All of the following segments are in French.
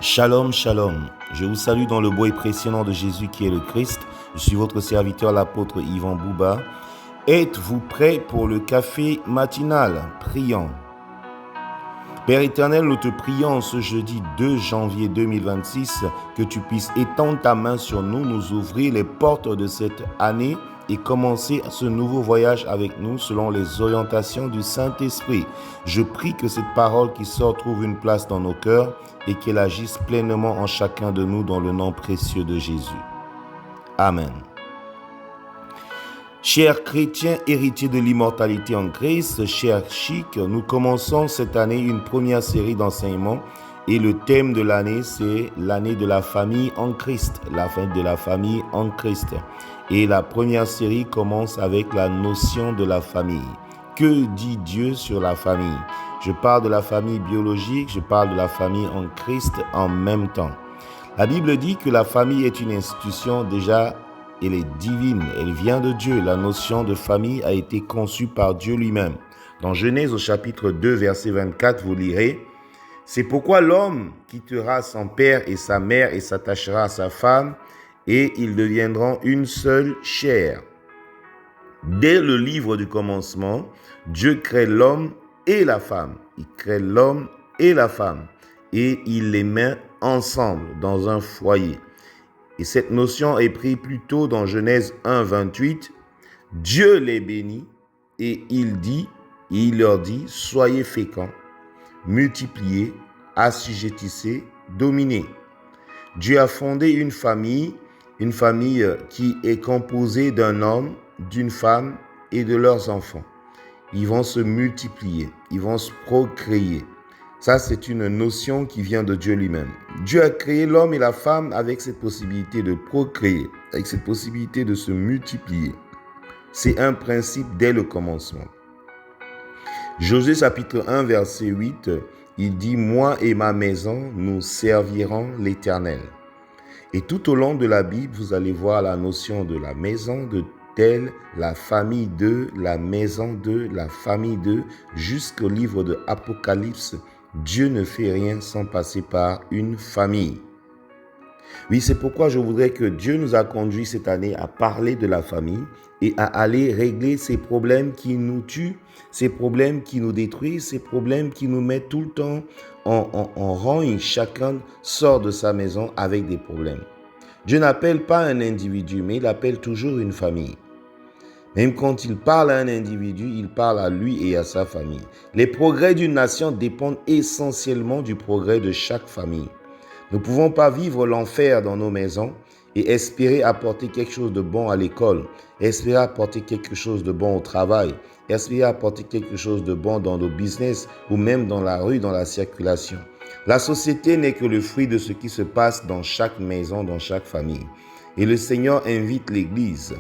Shalom, shalom. Je vous salue dans le beau et précieux nom de Jésus qui est le Christ. Je suis votre serviteur, l'apôtre Yvan Bouba. Êtes-vous prêts pour le café matinal? Prions. Père éternel, nous te prions ce jeudi 2 janvier 2026 que tu puisses étendre ta main sur nous, nous ouvrir les portes de cette année et commencer ce nouveau voyage avec nous selon les orientations du Saint-Esprit. Je prie que cette parole qui sort trouve une place dans nos cœurs et qu'elle agisse pleinement en chacun de nous dans le nom précieux de Jésus. Amen. Chers chrétiens héritiers de l'immortalité en Christ, chers chics, nous commençons cette année une première série d'enseignements et le thème de l'année, c'est l'année de la famille en Christ, la fête de la famille en Christ. Et la première série commence avec la notion de la famille. Que dit Dieu sur la famille? Je parle de la famille biologique, je parle de la famille en Christ en même temps. La Bible dit que la famille est une institution déjà, elle est divine, elle vient de Dieu. La notion de famille a été conçue par Dieu lui-même. Dans Genèse au chapitre 2, verset 24, vous lirez: « C'est pourquoi l'homme quittera son père et sa mère et s'attachera à sa femme, et ils deviendront une seule chair. » Dès le livre du commencement, Dieu crée l'homme et la femme. Il crée l'homme et la femme et il les met ensemble dans un foyer. Et cette notion est prise plus tôt dans Genèse 1, 28. Dieu les bénit et il leur dit: « Soyez féconds, multipliez, assujettissez, dominez. » Dieu a fondé une famille qui est composée d'un homme, d'une femme et de leurs enfants. Ils vont se multiplier, ils vont se procréer. Ça, c'est une notion qui vient de Dieu lui-même. Dieu a créé l'homme et la femme avec cette possibilité de procréer, avec cette possibilité de se multiplier. C'est un principe dès le commencement. Josué chapitre 1, verset 8, il dit: « Moi et ma maison, nous servirons l'Éternel. » Et tout au long de la Bible, vous allez voir la notion de la maison de tel, la famille de, la maison de, la famille de, jusqu'au livre de Apocalypse. Dieu ne fait rien sans passer par une famille. Oui, c'est pourquoi je voudrais que Dieu nous a conduits cette année à parler de la famille et à aller régler ces problèmes qui nous tuent, ces problèmes qui nous détruisent, ces problèmes qui nous mettent tout le temps en rogne. Chacun sort de sa maison avec des problèmes. Dieu n'appelle pas un individu, mais il appelle toujours une famille. Même quand il parle à un individu, il parle à lui et à sa famille. Les progrès d'une nation dépendent essentiellement du progrès de chaque famille. Nous ne pouvons pas vivre l'enfer dans nos maisons et espérer apporter quelque chose de bon à l'école, espérer apporter quelque chose de bon au travail, espérer apporter quelque chose de bon dans nos business ou même dans la rue, dans la circulation. La société n'est que le fruit de ce qui se passe dans chaque maison, dans chaque famille. Et le Seigneur invite l'Église,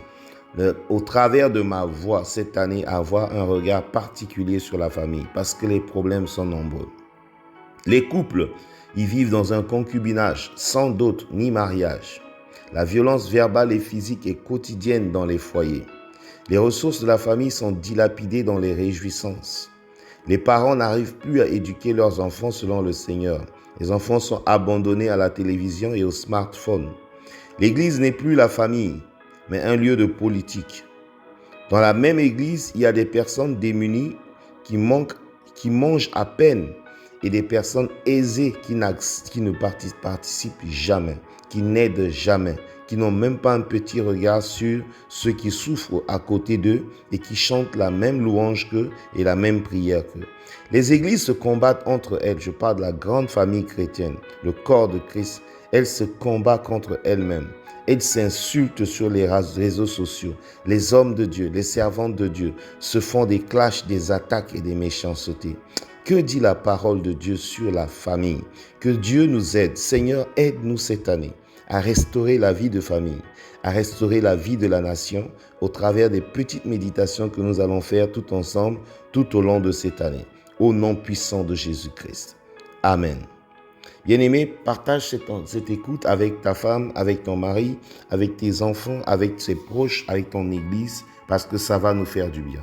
au travers de ma voix cette année, à avoir un regard particulier sur la famille parce que les problèmes sont nombreux. Les couples, ils vivent dans un concubinage sans dot ni mariage. La violence verbale et physique est quotidienne dans les foyers. Les ressources de la famille sont dilapidées dans les réjouissances. Les parents n'arrivent plus à éduquer leurs enfants selon le Seigneur. Les enfants sont abandonnés à la télévision et au smartphone. L'Église n'est plus la famille, mais un lieu de politique. Dans la même Église, il y a des personnes démunies qui mangent à peine et des personnes aisées qui ne participent jamais, qui n'aident jamais, qui n'ont même pas un petit regard sur ceux qui souffrent à côté d'eux et qui chantent la même louange qu'eux et la même prière qu'eux. Les églises se combattent entre elles. Je parle de la grande famille chrétienne, le corps de Christ. Elles se combattent contre elles-mêmes. Elles s'insultent sur les réseaux sociaux. Les hommes de Dieu, les servantes de Dieu se font des clashs, des attaques et des méchancetés. Que dit la parole de Dieu sur la famille? Que Dieu nous aide. Seigneur, aide-nous cette année à restaurer la vie de famille, à restaurer la vie de la nation au travers des petites méditations que nous allons faire tout ensemble tout au long de cette année. Au nom puissant de Jésus-Christ. Amen. Bien-aimé, partage cette écoute avec ta femme, avec ton mari, avec tes enfants, avec tes proches, avec ton église, parce que ça va nous faire du bien.